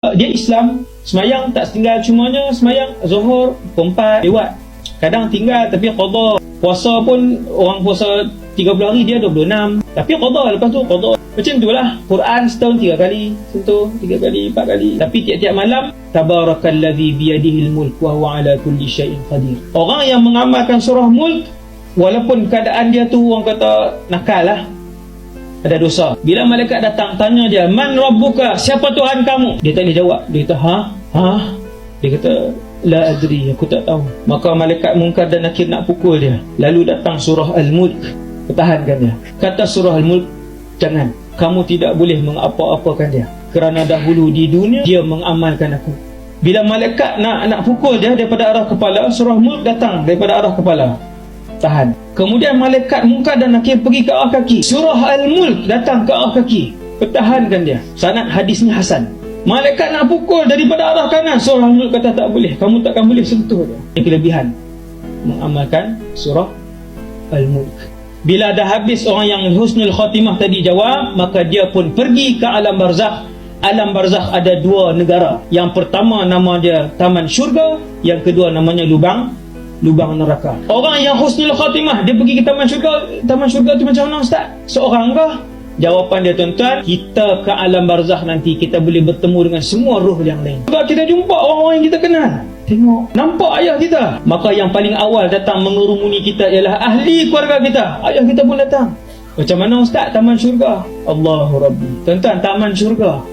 Dia Islam, semayang tak tinggal, cumanya semayang Zuhur, pukul 4 lewat. Kadang tinggal tapi qada. Puasa pun orang puasa 30 hari, dia 26. Tapi qada, lepas tu qada. Macam itulah. Quran setahun 3 kali, sentuh 3 kali, 4 kali. Tapi tiap-tiap malam, Tabarakalladzi biyadihil mulk wa huwa ala kulli syai'in qadir. Orang yang mengamalkan surah Mulk, walaupun keadaan dia tu orang kata nakal lah, ada dosa. Bila malaikat datang tanya dia, man rabbuka, siapa Tuhan kamu? Dia tak boleh jawab. Dia kata, Dia kata, la adri, aku tak tahu. Maka malaikat Munkar dan Nakir nak pukul dia. Lalu datang surah Al-Mulk, pertahankan dia. Kata surah Al-Mulk, jangan, kamu tidak boleh mengapa-apakan dia, kerana dahulu di dunia dia mengamalkan aku. Bila malaikat nak pukul dia daripada arah kepala, surah Mulk datang daripada arah kepala, tahan. Kemudian malaikat Munkar dan Nakir pergi ke arah kaki, surah Al-Mulk datang ke arah kaki, pertahankan dia. Sanad hadisnya hasan. Malaikat nak pukul daripada arah kanan, surah Al-Mulk kata tak boleh, kamu takkan boleh sentuh dia. Ini kelebihan mengamalkan surah Al-Mulk. Bila dah habis orang yang husnul khatimah tadi jawab, maka dia pun pergi ke alam barzakh. Alam barzakh ada 2 negara. Yang pertama nama dia taman syurga, yang kedua namanya lubang neraka. Orang yang husnul khatimah, dia pergi ke taman syurga. Taman syurga tu macam mana ustaz? Seorang kah? Jawapan dia, tuan-tuan, kita ke alam barzakh nanti kita boleh bertemu dengan semua roh yang lain. Sebab kita jumpa orang-orang yang kita kenal. Tengok, nampak ayah kita. Maka yang paling awal datang mengerumuni kita ialah ahli keluarga kita. Ayah kita pun datang. Macam mana ustaz taman syurga? Allahu Rabbi. Tuan-tuan, taman syurga.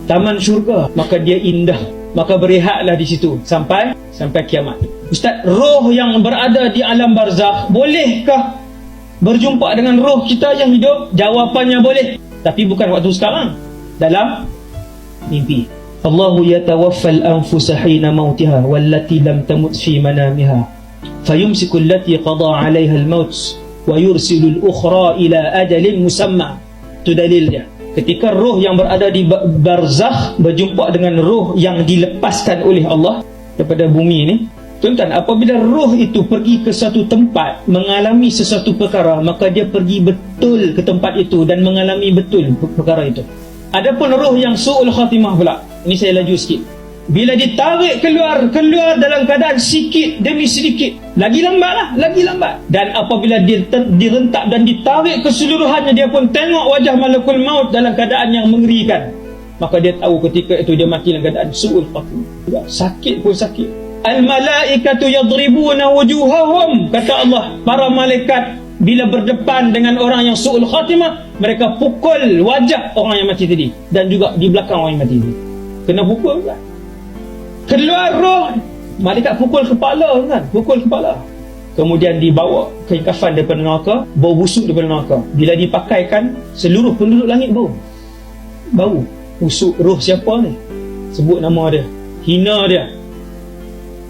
Taman syurga, maka dia indah. Maka berehatlah di situ sampai kiamat. Ustaz, roh yang berada di alam barzakh, bolehkah berjumpa dengan roh kita yang hidup? Jawapannya boleh, tapi bukan waktu sekarang, dalam mimpi. Allahu yatawaffal anfusa hina mautiha wallati lam tamut fi manamiha fayumsiku allati qada 'alayha al-maut wa yursilu al-ukhra ila ajalin musamma. Itu dalil dia. Ketika roh yang berada di barzakh berjumpa dengan roh yang dilepaskan oleh Allah daripada bumi ini, tuan-tuan, apabila roh itu pergi ke satu tempat mengalami sesuatu perkara, maka dia pergi betul ke tempat itu dan mengalami betul perkara itu. Adapun roh yang su'ul khatimah pula, ini saya laju sikit, bila ditarik keluar dalam keadaan sikit demi sedikit, lagi lambat. Dan apabila dia direntak dan ditarik keseluruhannya, dia pun tengok wajah malakul maut dalam keadaan yang mengerikan. Maka dia tahu ketika itu dia mati dalam keadaan su'ul khatimah. Sakit pun sakit. Al-malaikatu yadribuna wujuhahum, kata Allah, para malaikat bila berdepan dengan orang yang su'ul khatimah, mereka pukul wajah orang yang mati tadi dan juga di belakang orang yang mati tadi. Kena pukul kan? Keluar roh, malaikat pukul kepala kan? Pukul kepala. Kemudian dibawa kain kafan daripada neraka, bau busuk daripada neraka. Bila dipakaikan, seluruh penduduk langit bau busuk. Roh siapa ni? Sebut nama dia, hina dia.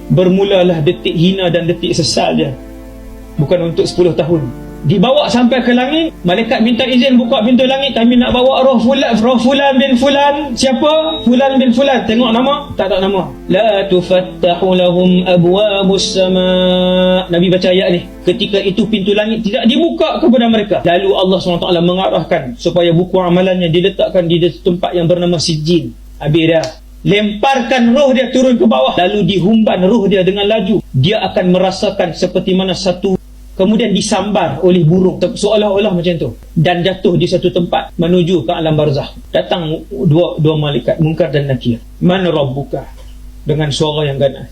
Bermulalah detik hina dan detik sesal dia, bukan untuk 10 tahun. Dibawa sampai ke langit, malaikat minta izin buka pintu langit, kami nak bawa roh fulan bin fulan. Siapa? Fulan bin fulan. Tengok nama? Tak ada nama. La tufattahu lahum abwabus sama. Nabi baca ayat ni. Ketika itu pintu langit tidak dibuka kepada mereka. Lalu Allah SWT mengarahkan supaya buku amalannya diletakkan di tempat yang bernama Sijjin. Habis dah, lemparkan roh dia turun ke bawah, lalu dihumban roh dia dengan laju. Dia akan merasakan seperti mana satu, kemudian disambar oleh burung, seolah-olah macam tu, dan jatuh di satu tempat menuju ke alam barzakh. Datang dua malaikat Munkar dan Nakir. Man rabbuka, dengan suara yang ganas,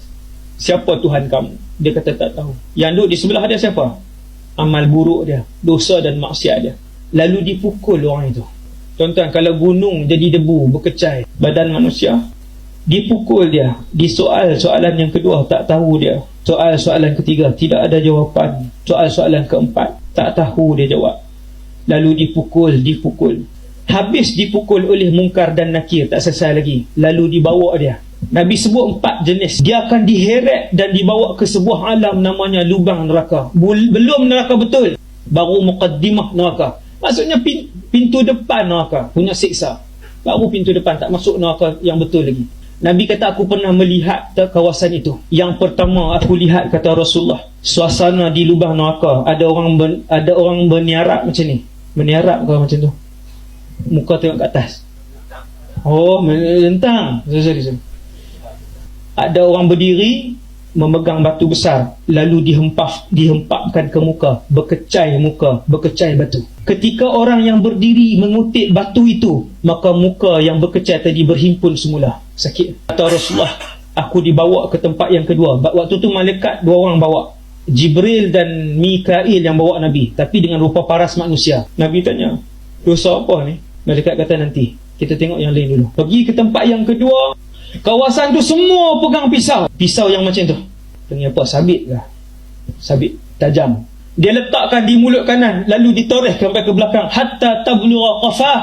siapa Tuhan kamu? Dia kata tak tahu. Yang duduk di sebelah dia siapa? Amal buruk dia, dosa dan maksiat dia. Lalu dipukul orang itu. Tuan-tuan, kalau gunung jadi debu berkecai badan manusia, dipukul dia, soalan yang kedua tak tahu dia, soalan ketiga tidak ada jawapan, soalan keempat tak tahu dia jawab. Lalu dipukul. Habis dipukul oleh Munkar dan Nakir, tak selesai lagi. Lalu dibawa dia. Nabi sebut 4 jenis. Dia akan diheret dan dibawa ke sebuah alam namanya lubang neraka. Belum neraka betul, baru muqaddimah neraka. Maksudnya pintu depan neraka punya siksa. Baru pintu depan, tak masuk neraka yang betul lagi. Nabi kata, aku pernah melihat kawasan itu. Yang pertama aku lihat, kata Rasulullah, suasana di lubang neraka, ada orang berniarap macam ni. Berniarap ke macam tu? Muka tengok ke atas. Oh, melentang. Sorry. Ada orang berdiri memegang batu besar, lalu dihempapkan ke muka, berkecai batu. Ketika orang yang berdiri mengutip batu itu, maka muka yang berkecai tadi berhimpun semula. Sakit. Kata Rasulullah, aku dibawa ke tempat yang kedua. Waktu tu malaikat 2 orang bawa, Jibril dan Mikail yang bawa Nabi, tapi dengan rupa paras manusia. Nabi tanya, dosa apa ni? Malaikat kata, nanti kita tengok yang lain dulu. Pergi ke tempat yang kedua, kawasan tu semua pegang pisau yang macam tu. Tanya apa? Sabit ke? Sabit tajam. Dia letakkan di mulut kanan, lalu ditoreh sampai ke belakang, hatta tablugha qafah.